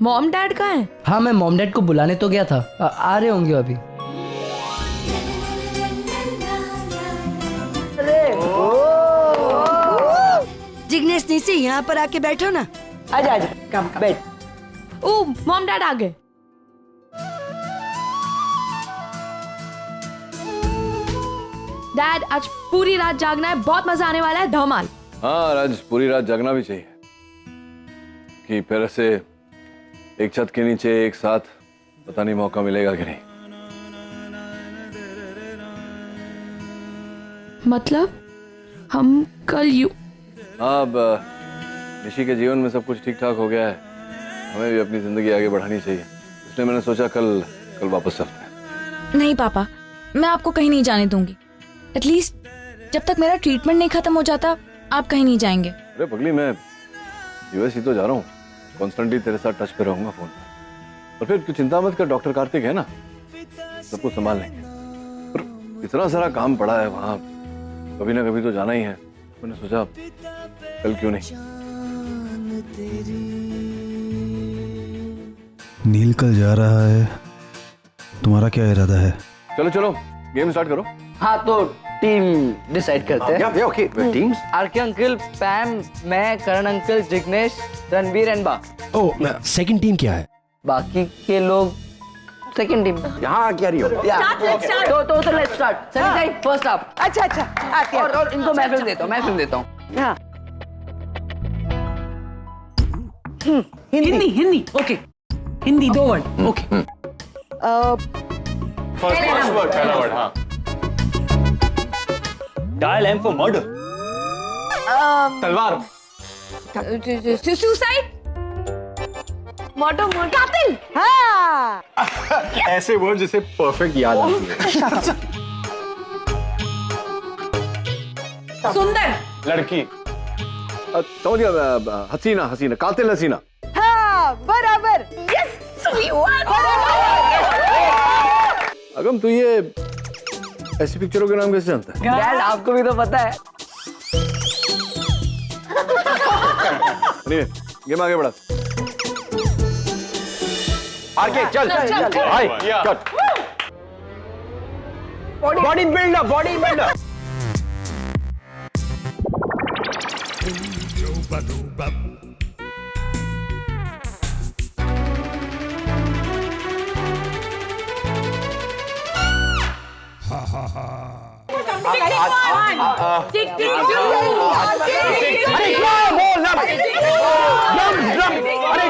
Mom dad कहाँ है? हाँ, मैं मॉम डैड को बुलाने तो गया था, आ रहे होंगे अभी। जिग्नेश नीचे यहाँ पर आके बैठो ना। आजा आजा, कम बैठ। ओ मॉम डैड आ गए। डैड आज पूरी रात जागना है, बहुत मजा आने वाला है, धमाल। हाँ राज, पूरी रात जागना भी चाहिए कि फिर ऐसे एक छत के नीचे एक साथ पता नहीं मौका मिलेगा कि नहीं। मतलब हम कल हाँ, अब निशी के जीवन में सब कुछ ठीक ठाक हो गया है, हमें भी अपनी जिंदगी आगे बढ़ानी चाहिए, इसलिए मैंने सोचा कल वापस चलते हैं। नहीं पापा, मैं आपको कहीं नहीं जाने दूंगी। एटलीस्ट जब तक मेरा ट्रीटमेंट नहीं खत्म हो जाता आप कहीं नहीं जाएंगे। अरे पगली, मैं यूएस ही तो जा रहा हूँ, कॉन्स्टेंटली तेरे साथ टच पे रहूंगा फोन पे। और फिर तू चिंता मत कर, डॉक्टर कार्तिक है ना, सब कुछ संभाल लेंगे। पर इतना सारा काम पड़ा है वहाँ, कभी ना कभी तो जाना ही है, मैंने सोचा कल क्यों नहीं। नील कल जा रहा है, तुम्हारा क्या इरादा है? चलो चलो गेम स्टार्ट करो। हाँ तो टीम डिसाइड करते हैं। Okay teams. आरके अंकल, पैम, मैं, करण अंकल, जिग्नेश, रणवीर एंड बा। ओह, सेकंड टीम क्या है? बाकी के लोग सेकंड टीम। यहाँ क्या रही हो? तो लेट्स स्टार्ट। सनी भाई फर्स्ट आप। अच्छा अच्छा आते हैं। और इनको मैं फिल्म देता हूँ। हाँ Hindi okay, Hindi 2 word okay. First word, पहला वर्ड। हाँ, डायल एम फॉर मर्डर। तलवार। सुसाइड, मर्डर, कातिल। हाँ ऐसे वर्ड जिसे परफेक्ट याद आती है। सुंदर, लड़की। समझ गया, हसीना, कातिल हसीना। हाँ बराबर। अगम तू ये ऐसी पिक्चरों के नाम कैसे जानता है? डैड आपको भी तो पता है। गेम आगे बढ़ा। आगे चल भाई, कट। Body builder. अरे क्या बोल रहा है? अरे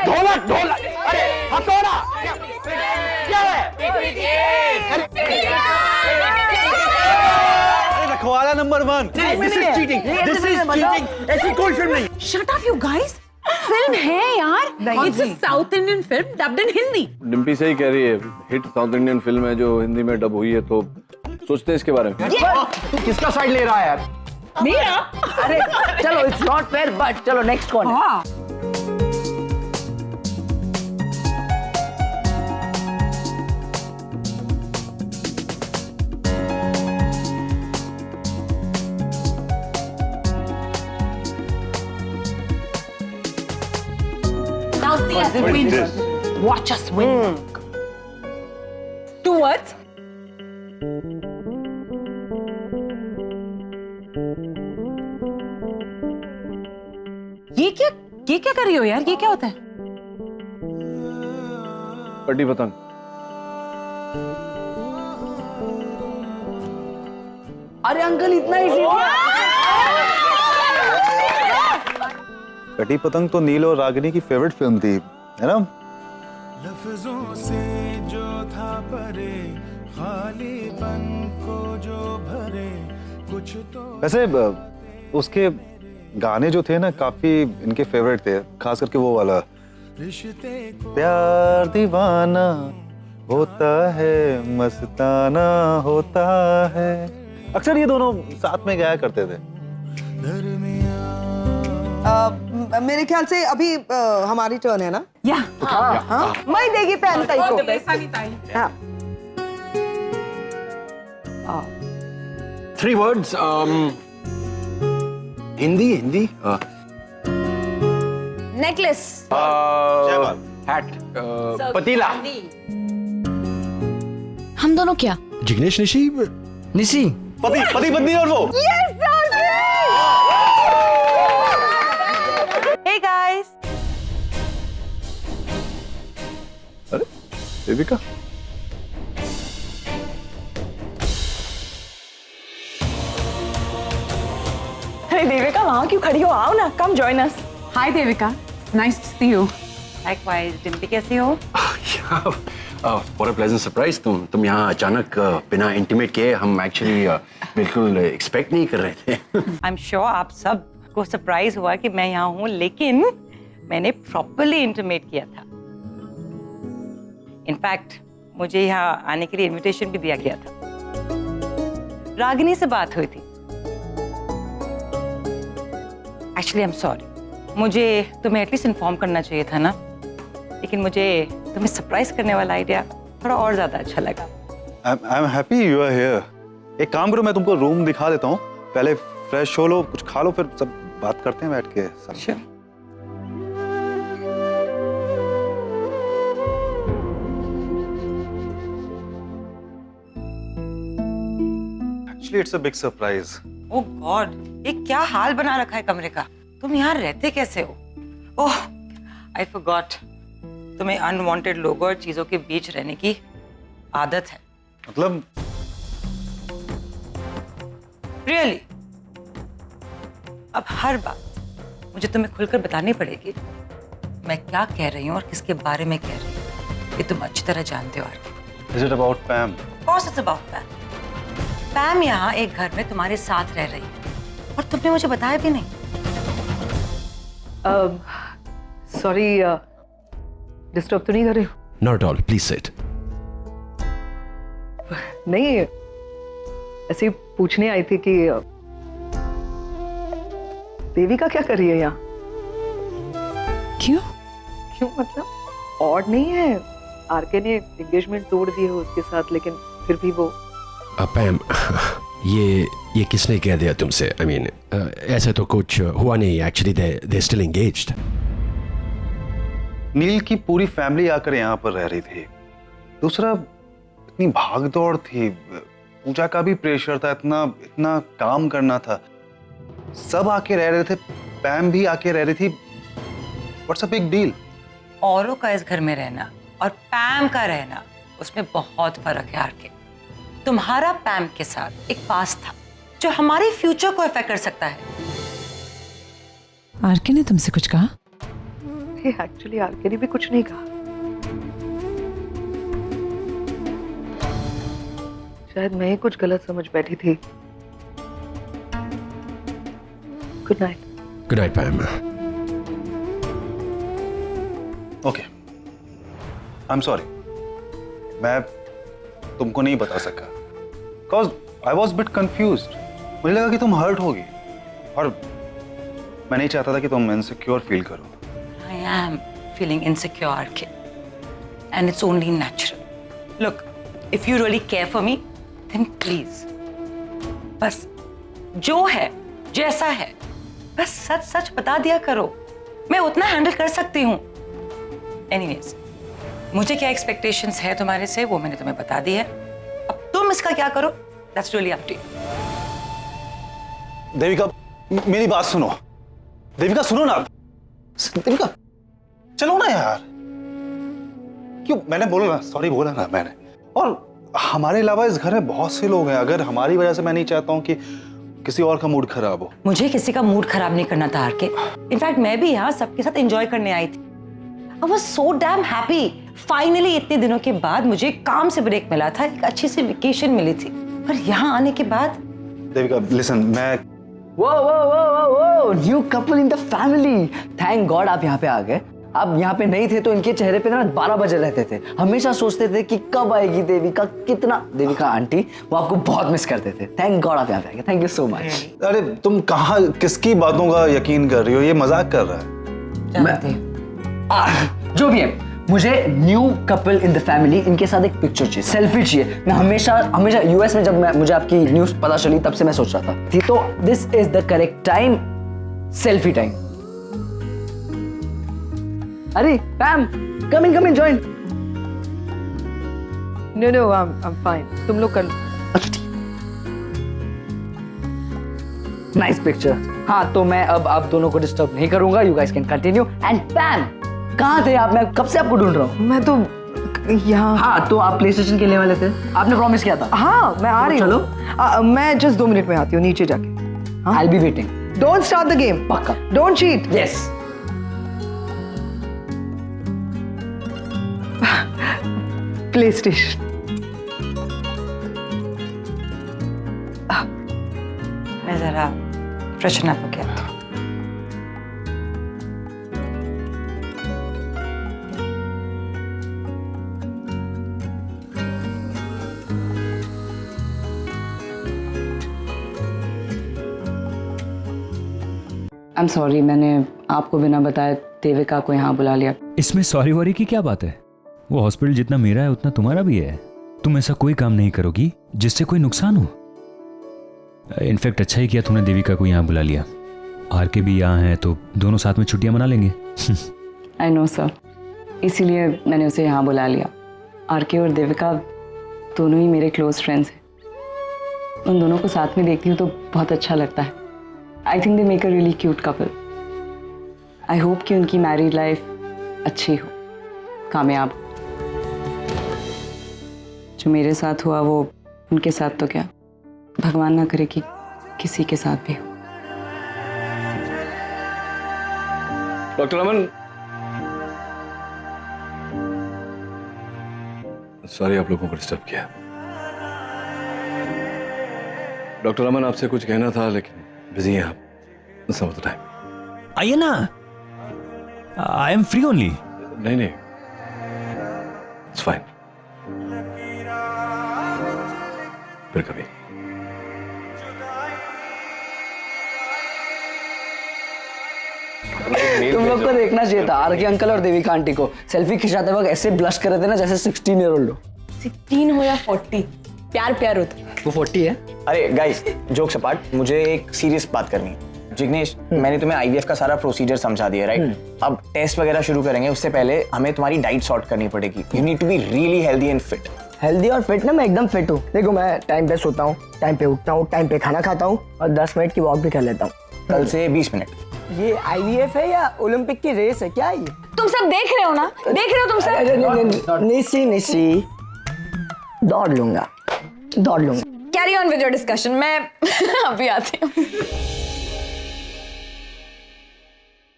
ढोलक, अरे हथौड़ा, क्या है? अरे रखवाला नंबर 1। This is cheating. ऐसी कोई फिल्म नहीं। Shut up you guys, film है यार, it's a south Indian film dubbed in Hindi. Dimpy सही कह रही है, हिट साउथ इंडियन फिल्म है जो हिंदी में डब हुई है, तो सोचते हैं इसके बारे में। तू किसका साइड ले रहा है यार? मेरा? अरे चलो, इट्स नॉट फेयर, बट चलो नेक्स्ट कौन है? हाँ now see us win. Watch us win. 2 words. ये क्या कर रही हो यार? ये क्या होता है? कटी पतंग। अरे अंकल इतना ही कटी पतंग तो नील और रागिनी की फेवरेट फिल्म थी, है ना? लफ्जों से जो था परे, खालीपन को जो भरे, कुछ तो। वैसे उसके गाने जो थे ना काफी इनके फेवरेट थे, खास करके वो वाला प्यार दीवाना होता है, मस्ताना होता है। अक्सर ये दोनों साथ में गाया करते थे। मेरे ख्याल से अभी हमारी टर्न है ना? या हाँ मैं देगी पहन ताई को। हाँ 3 words. हिंदी नेकलेस, हैट पतीला. हम दोनों क्या? जिग्नेश निशी. निशी. पति पत्नी और वो. Hey guys. अरे देविका, अरे देविका वहाँ क्यों खड़ी हो? आओ ना, come join us. Hi Devika, nice to see you. Likewise, Dimpy कैसी हो? What a pleasant surprise. तुम यहाँ अचानक बिना इंटीमेट किए, हम एक्चुअली बिल्कुल एक्सपेक्ट नहीं कर रहे थे. I'm sure आप सब को सरप्राइज हुआ कि मैं यहाँ हूँ, लेकिन मैंने प्रॉपरली इंटीमेट किया था. इनफैक्ट मुझे यहाँ आने के लिए इनविटेशन भी दिया गया था. रागिनी से बात हुई थी. एक्चुअली आई एम सॉरी, मुझे तुम्हें एटलीस्ट इन्फॉर्म करना चाहिए था ना, लेकिन मुझे तुम्हें सरप्राइज करने वाला आइडिया थोड़ा और ज्यादा अच्छा लगा. I am happy you are here. एक काम करो, मैं तुमको रूम दिखा देता हूँ. पहले फ्रेश हो लो, कुछ खा लो, फिर सब बात करते हैं बैठ के. Sure. Actually it's a big surprise. Oh God, ये क्या हाल बना रखा है कमरे का. तुम यहाँ रहते कैसे हो? ओह आई फॉरगॉट, तुम्हें अनवांटेड लोगों और चीजों के बीच रहने की आदत है. मतलब रियली अब हर बात मुझे तुम्हें खुलकर बतानी पड़ेगी. मैं क्या कह रही हूँ और किसके बारे में कह रही हूँ, ये तुम अच्छी तरह जानते हो. Is it about पैम? Of course it's about पैम. पैम यहाँ एक घर में तुम्हारे साथ रह रही है और तुमने मुझे बताया भी नहीं. सॉरी, डिस्टर्ब तो नहीं कर रही हो? Not at all. Please sit. नहीं, ऐसे ही पूछने आई थी कि देविका क्या कर रही है यहाँ? क्यों? क्यों मतलब ऑड नहीं है. आरके ने एंगेजमेंट तोड़ दी है उसके साथ, लेकिन फिर भी वो. पैम, ये किसने कह दिया तुमसे? I mean, ऐसा तो कुछ हुआ नहीं. Actually, they still engaged. नील की पूरी फैमिली आकर यहाँ पर रह रही थी. दूसरा, इतनी भागदौड़ थी, पूजा का भी प्रेशर था, इतना काम करना था. सब आके रह रहे थे, पैम भी आके रह रही थी. What's a big deal? औरों का इस घर में रहना और पैम का रहना, उसमें बहुत फर्क है. आरके, तुम्हारा पैम के साथ एक पास्ट था जो हमारे फ्यूचर को अफेक्ट कर सकता है. आरके ने तुमसे कुछ कहा? एक्चुअली आरके ने भी कुछ नहीं कहा. शायद मैं ही कुछ गलत समझ बैठी थी. Good night. Good night, Pam. Okay, I am sorry. मैं तुमको नहीं बता सका. Cause I was bit confused. मुझे लगा कि तुम हर्ट होगी और मैं नहीं चाहता था कि तुम इनसिक्योर फील करो. I am feeling insecure, Arke. And it's only natural. Look, if you really care for me, then please. बस जो है, जैसा है, बस सच सच बता दिया करो. मैं उतना हैंडल कर सकती हूँ. Anyways, मुझे क्या एक्सपेक्टेशंस है तुम्हारे से, वो मैंने तुम्हें बता दी है. अब तुम इसका क्या करो, that's really up to you. Devika, मेरी बात सुनो. देविका सुनो ना. देविका चलो ना यार. क्यों? मैंने बोला ना, सॉरी बोला ना मैंने. और हमारे अलावा इस घर में बहुत से लोग हैं. अगर हमारी वजह से, मैं नहीं चाहता हूँ कि किसी और का मूड खराब हो. मुझे किसी का मूड खराब नहीं करना था आरके. इनफैक्ट मैं भी यहाँ सबके साथ एंजॉय करने आई थी. I was so damn happy. Finally इतने दिनों के बाद मुझे काम से ब्रेक मिला था, एक अच्छी सी वेकेशन मिली थी. पर यहाँ आने के बाद देविका लिसन, मैं वो new couple in the family. Thank God आप यहाँ पे आ गए. आप यहाँ पे नहीं थे तो इनके चेहरे पे ना 12 बजे रहते थे. हमेशा सोचते थे कि कब आएगी देविका. देविका आंटी वो आपको बहुत मिस करते थे. थैंक गॉड आप यहाँ पे आ गए. Thank you so much. अरे तुम कहाँ किसकी बातों का यकीन कर रही हो? ये मजाक कर रहा है. जो भी है, मुझे new couple in the family, इनके साथ एक पिक्चर चाहिए, सेल्फी चाहिए. मैं हमेशा यूएस में जब मुझे आपकी न्यूज़ पता चली तब से मैं सोच रहा था. तो this is the correct time, selfie time. अरे Pam, come in join. No I am fine, तुम लोग कर लो। अच्छा ठीक, नाइस पिक्चर। हाँ तो मैं अब आप दोनों को डिस्टर्ब नहीं करूंगा, you guys can continue. And Pam, कहाँ थे आप? मैं कब से आपको ढूंढ रहा हूँ। मैं तो यहाँ। हाँ तो आप प्ले स्टेशन खेलने वाले थे, आपने प्रॉमिस किया था। हाँ मैं आ रही हूँ। चलो। मैं जस्ट 2 मिनट में आती हूँ नीचे जाके। I'll be waiting. Don't start the game. पक्का। Don't cheat. Yes. PlayStation. मैं जरा फ्रेशन अप हो गया था। I'm sorry, मैंने आपको बिना बताए देविका को यहाँ बुला लिया। इसमें सॉरी वॉरी की क्या बात है? वो हॉस्पिटल जितना मेरा है उतना तुम्हारा भी है। तुम ऐसा कोई काम नहीं करोगी जिससे कोई नुकसान हो। इनफैक्ट अच्छा ही किया तुमने देविका को यहाँ बुला लिया। आर के भी यहाँ है तो दोनों साथ में छुट्टियां मना लेंगे। आई नो सर, इसीलिए मैंने उसे यहाँ बुला लिया। आर के और देविका दोनों ही मेरे क्लोज फ्रेंड्स हैं। उन दोनों को साथ में देखती हूँ तो बहुत अच्छा लगता है। I think they make a really cute couple. I hope कि उनकी मैरिड लाइफ अच्छी हो, कामयाब हो। जो मेरे साथ हुआ वो उनके साथ तो क्या, भगवान ना करे कि किसी के साथ भी हो। डॉक्टर अमन, सॉरी आप लोगों को डिस्टर्ब किया। डॉक्टर अमन आपसे कुछ कहना था लेकिन बिजी हैं आप, सम ऑफ द टाइम। आइए ना, आई एम फ्री ओनली। नहीं इट्स फाइन, फिर कभी। तुम लोग को देखना चाहिए था आर के अंकल और देविका आंटी को सेल्फी खिंचाते वक्त ऐसे ब्लश कर रहे थे ना जैसे 16 ईयर ओल्ड हो। 16 हो या 40, प्यार होता है। वो 40 है। अरे गाइस, जोक्स अपार्ट, मुझे एक सीरियस बात करनी है। जिग्नेश, मैंने तुम्हें आईवीएफ का सारा प्रोसीजर समझा दिया, राइट? अब टेस्ट वगैरह शुरू करेंगे, उससे पहले हमें तुम्हारी डाइट सॉर्ट करनी पड़ेगी। You need to be really healthy and fit. Healthy और फिट ना, मैं एकदम फिट हूँ। देखो मैं टाइम पे सोता हूँ, टाइम पे उठता हूँ, टाइम पे खाना खाता हूँ और 10 मिनट की वॉक भी कर लेता हूँ। कल से 20 मिनट। ये आईवीएफ है या ओलंपिक की रेस है क्या ये? तुम सब देख रहे हो ना, देख रहे हो तुम सब। निशी दौड़ लूंगा। Carry on with your discussion, मैं अभी आती हूँ।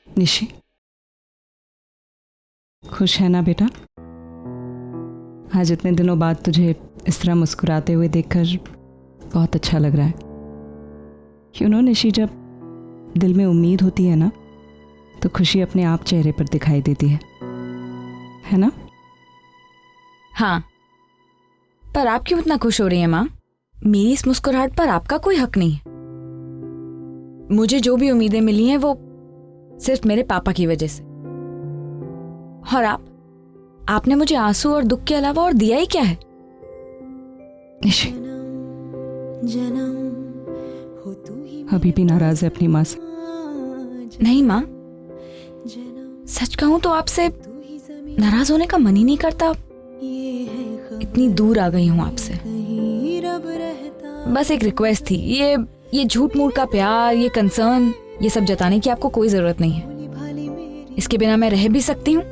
निशी, खुश है ना बेटा? आज इतने दिनों बाद तुझे इस तरह मुस्कुराते हुए देखकर बहुत अच्छा लग रहा है। यू नो निशी, जब दिल में उम्मीद होती है ना तो खुशी अपने आप चेहरे पर दिखाई देती है ना? हाँ, पर आप क्यों इतना खुश हो रही हैं माँ? मेरी इस मुस्कुराहट पर आपका कोई हक नहीं है। मुझे जो भी उम्मीदें मिली हैं वो सिर्फ मेरे पापा की वजह से। और आपने मुझे आंसू और दुख के अलावा और दिया ही क्या है? निशी, अभी भी नाराज है अपनी माँ से? नहीं माँ, सच कहूं तो आपसे नाराज होने का मन ही नहीं करता। इतनी दूर आ गई हूं आपसे। बस एक रिक्वेस्ट थी, ये झूठ मूठ का प्यार, ये कंसर्न, ये सब जताने की आपको कोई जरूरत नहीं है। इसके बिना मैं रह भी सकती हूँ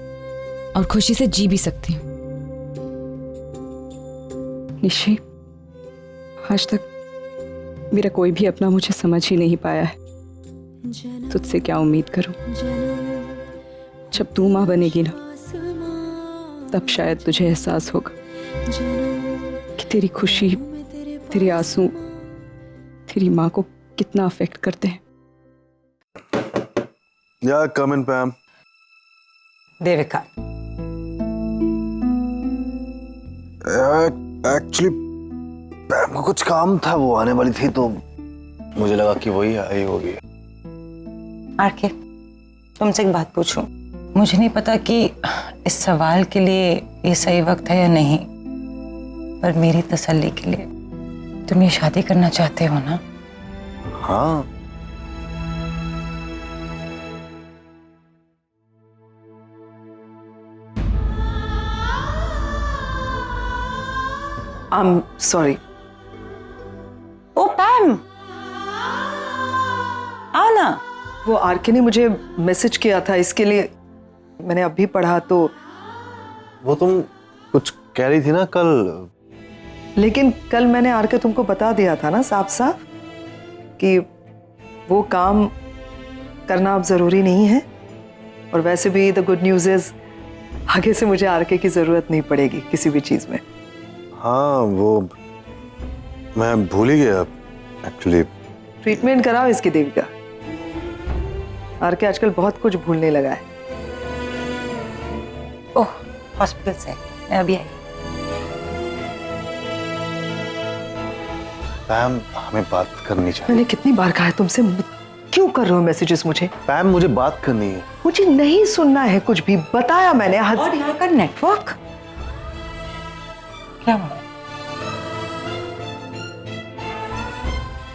और खुशी से जी भी सकती हूँ। निशी, आज तक मेरा कोई भी अपना मुझे समझ ही नहीं पाया है। तुझसे क्या उम्मीद करूं? जब तू माँ बनेगी ना तब शायद तुझे एहसास होगा कि तेरी खुशी, तेरे आंसू तेरी माँ को कितना अफेक्ट करते हैं। Yeah, come in, Pam. Devika, actually Pam को कुछ काम था, वो आने वाली थी तो मुझे लगा कि वही आई होगी। आरके, तुमसे एक बात पूछूं? मुझे नहीं पता कि इस सवाल के लिए ये सही वक्त है या नहीं, पर मेरी तसल्ली के लिए तुम ये शादी करना चाहते हो ना? हाँ। I am sorry. ओ पैम, आओ ना। वो आरके ने मुझे मैसेज किया था, इसके लिए मैंने अभी पढ़ा तो। वो तुम कुछ कह रही थी ना कल। लेकिन कल मैंने आरके तुमको बता दिया था ना साफ साफ कि वो काम करना अब जरूरी नहीं है। और वैसे भी द गुड न्यूज इज आगे से मुझे आरके की जरूरत नहीं पड़ेगी किसी भी चीज में। हाँ वो मैं भूल ही गया एक्चुअली। ट्रीटमेंट कराओ इसकी देविका। आरके आजकल बहुत कुछ भूलने लगा है। ओह, हॉस्पिटल से मैं अभी आई। पैम हमें बात करनी चाहिए। मैंने कितनी बार कहा है तुमसे, क्यों कर रहे हो मैसेजेस मुझे? पैम मुझे बात करनी है। मुझे नहीं सुनना है कुछ भी, बताया मैंने। और यहाँ का नेटवर्क क्या हुआ?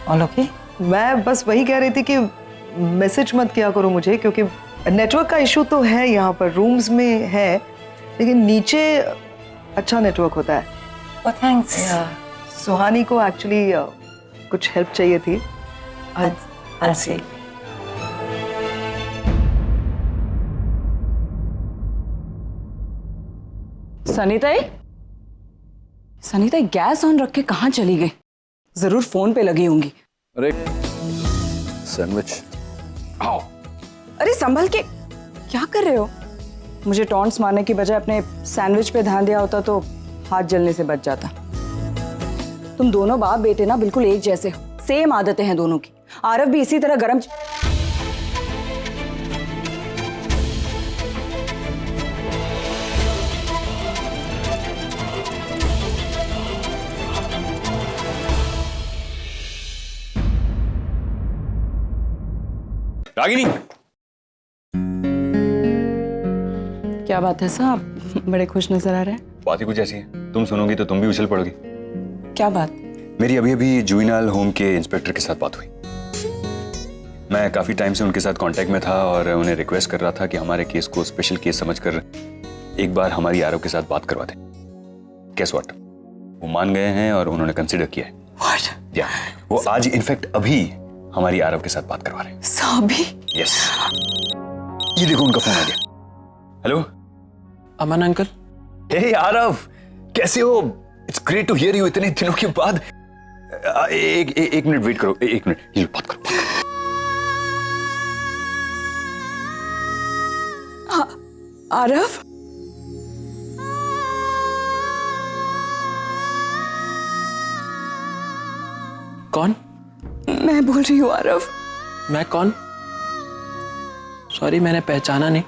All okay? मैं बस वही कह रही थी कि मैसेज मत किया करो मुझे, क्योंकि नेटवर्क का इशू तो है यहाँ पर, रूम्स में है, लेकिन नीचे अच्छा नेटवर्क होता है। ओह थैंक्स। सुहानी को एक्चुअली कुछ हेल्प चाहिए थी। I'll see. Sunita gas on रख के कहाँ चली गई? जरूर फोन पे लगी होंगी। अरे सैंडविच। आओ। अरे संभल के, क्या कर रहे हो? मुझे टॉन्ट्स मारने की बजाय अपने सैंडविच पे ध्यान दिया होता तो हाथ जलने से बच जाता। तुम दोनों बाप बेटे ना बिल्कुल एक जैसे हो, सेम आदतें हैं दोनों की। आरव भी इसी तरह गरम रागिनी, क्या बात है साहब, बड़े खुश नजर आ रहे हैं। बात ही कुछ ऐसी है, तुम सुनोगी तो तुम भी उछल पड़ोगी। क्या बात? मेरी अभी अभी जुवेनाइल होम के इंस्पेक्टर के साथ बात हुई। मैं काफी टाइम से उनके साथ कांटेक्ट में था और उन्हें रिक्वेस्ट कर रहा था कि हमारे केस को स्पेशल केस समझकर एक बार हमारी आरव के साथ बात करवा दें। गेस व्हाट, वो मान गए हैं और उन्होंने कंसिडर किया है। What? या वो आज इनफैक्ट अभी हमारी आरव के साथ बात करवा रहे हैं। साबी? यस, ये देखो उनका फोन आ गया। Hello Aman uncle. Hey Aarav, कैसे हो? It's great to hear you इतने दिनों के बाद। एक मिनट वेट करो, एक मिनट, ये बात करो। आरव? कौन? मैं बोल रही हूँ आरव। मैं कौन? सॉरी, मैंने पहचाना नहीं।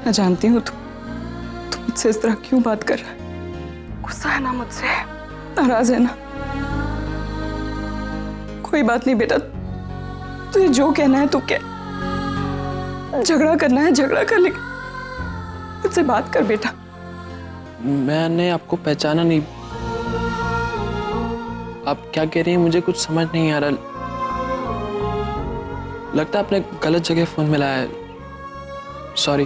मैं जानती हूँ तू मुझसे इस तरह क्यों बात कर रहा है। गुस्सा है ना मुझसे, नाराज है ना? कोई बात नहीं बेटा, तुझे जो कहना है तू कह। झगड़ा करना है झगड़ा कर, लेकिन मुझसे बात कर बेटा। मैंने आपको पहचाना नहीं। आप क्या कह रही हैं मुझे कुछ समझ नहीं आ रहा। लगता है आपने गलत जगह फोन मिलाया है। सॉरी।